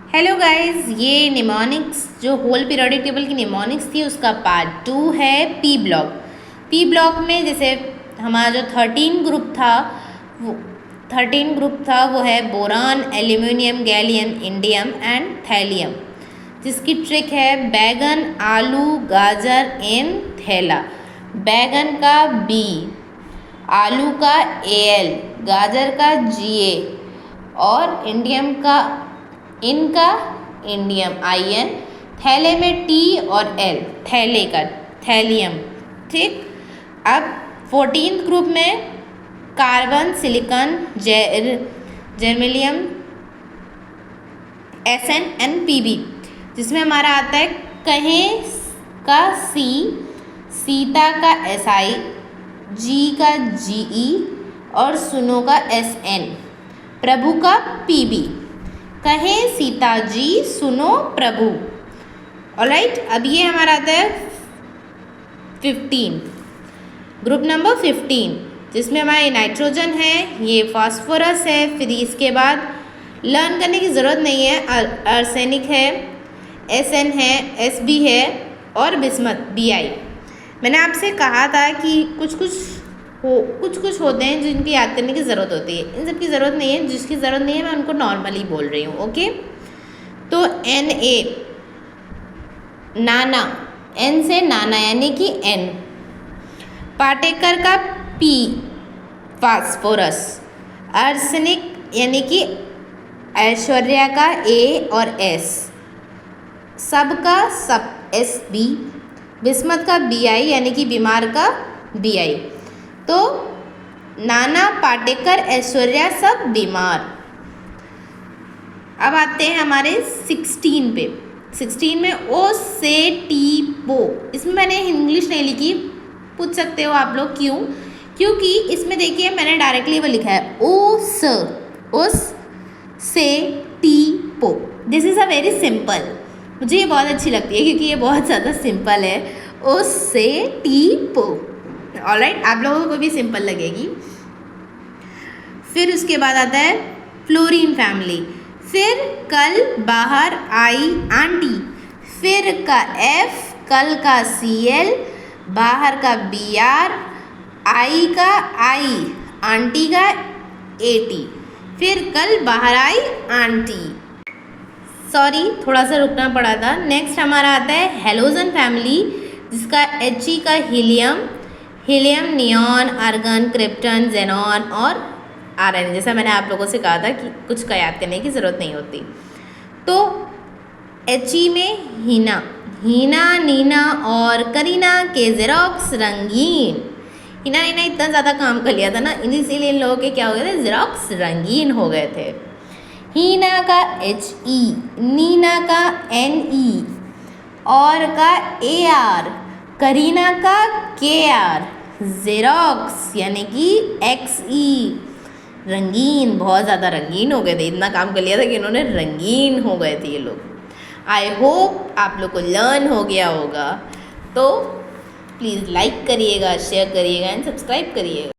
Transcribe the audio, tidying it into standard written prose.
Hello guys, ये mnemonics जो whole periodic table की निमोनिक्स थी उसका पार्ट 2 है पी ब्लॉक। पी ब्लॉक में जैसे हमारा जो 13 ग्रुप था वो है boron, aluminium, gallium, indium and thallium, जिसकी ट्रिक है बैगन, आलू, गाजर एंड थैला। बैगन का बी, आलू का एल, गाजर का जीए और इंडियम का इनका इंडियम आईएन, थैले में टी और एल, थैले का थैलियम। ठीक, अब 14th ग्रुप में carbon, silicon, germanium, SN and PB, जिसमें हमारा आता है कहें का सी, सीता का एसआई, जी का जीई और सुनो का एसएन, प्रभु का पीबी। कहें सीता जी, सुनो प्रभु। ऑलराइट, अब ये हमारा आता है 15 ग्रुप नंबर 15, जिसमें हमारे नाइट्रोजन है, ये फास्फोरस है, फिर इसके बाद लर्न करने की ज़रूरत नहीं है, आर्सेनिक है, एसएन है, एसबी है और बिस्मथ बीआई। मैंने आपसे कहा था कि कुछ कुछ होते हैं जिनकी याद करने की ज़रूरत होती है, इन सब की ज़रूरत नहीं है, जिसकी ज़रूरत नहीं है मैं उनको नॉर्मली बोल रही हूँ। ओके, तो एन ए नाना, एन से नाना यानी कि एन, पाटेकर का पी फास्फोरस, आर्सेनिक यानी कि ऐश्वर्या का ए और एस, सबका सब एस बी, बिस्मथ का बी आई यानी कि बीमार का बी आई। तो नाना, पाटेकर, ऐश्वर्या सब बीमार। अब आते हैं हमारे 16 पे। 16 में ओ से टी पो, इसमें मैंने इंग्लिश नहीं लिखी, पूछ सकते हो आप लोग क्यों, क्योंकि इसमें देखिए मैंने डायरेक्टली वो लिखा है ओ स, उस से टी पो। This is a very simple, मुझे ये बहुत अच्छी लगती है क्योंकि ये बहुत ज़्यादा सिंपल है। उस से टी पो, ऑलराइट, आप लोगों को भी सिंपल लगेगी। फिर उसके बाद आता है फ्लोरीन फैमिली, फिर कल बाहर आई आंटी, फिर का एफ, कल का सी एल, बाहर का बी आर, आई का आई, आंटी का ए टी, फिर कल बाहर आई आंटी। सॉरी, थोड़ा सा रुकना पड़ा था। नेक्स्ट हमारा आता है हेलोजन फैमिली, जिसका एच ई का helium, helium, neon, argon, krypton, xenon और आरएन। जैसा मैंने आप लोगों से कहा था कि कुछ का याद करने की ज़रूरत नहीं होती। तो एच ई में हीना, हीना, नीना और करीना के जेरोक्स रंगीन। हीना नीना इतना ज़्यादा काम कर लिया था ना, इसीलिए इन लोगों के क्या हो गए थे, जेरोक्स रंगीन हो गए थे। हीना का एच ई, नीना का एन ई और का ए आर, करीना का के आर, जेरोक्स यानी कि एक्स ई, रंगीन, बहुत ज़्यादा रंगीन हो गए थे, इतना काम कर लिया था कि इन्होंने रंगीन हो गए थे ये लोग। आई होप आप लोग को लर्न हो गया होगा, तो प्लीज़ लाइक करिएगा, शेयर करिएगा एंड सब्सक्राइब करिएगा।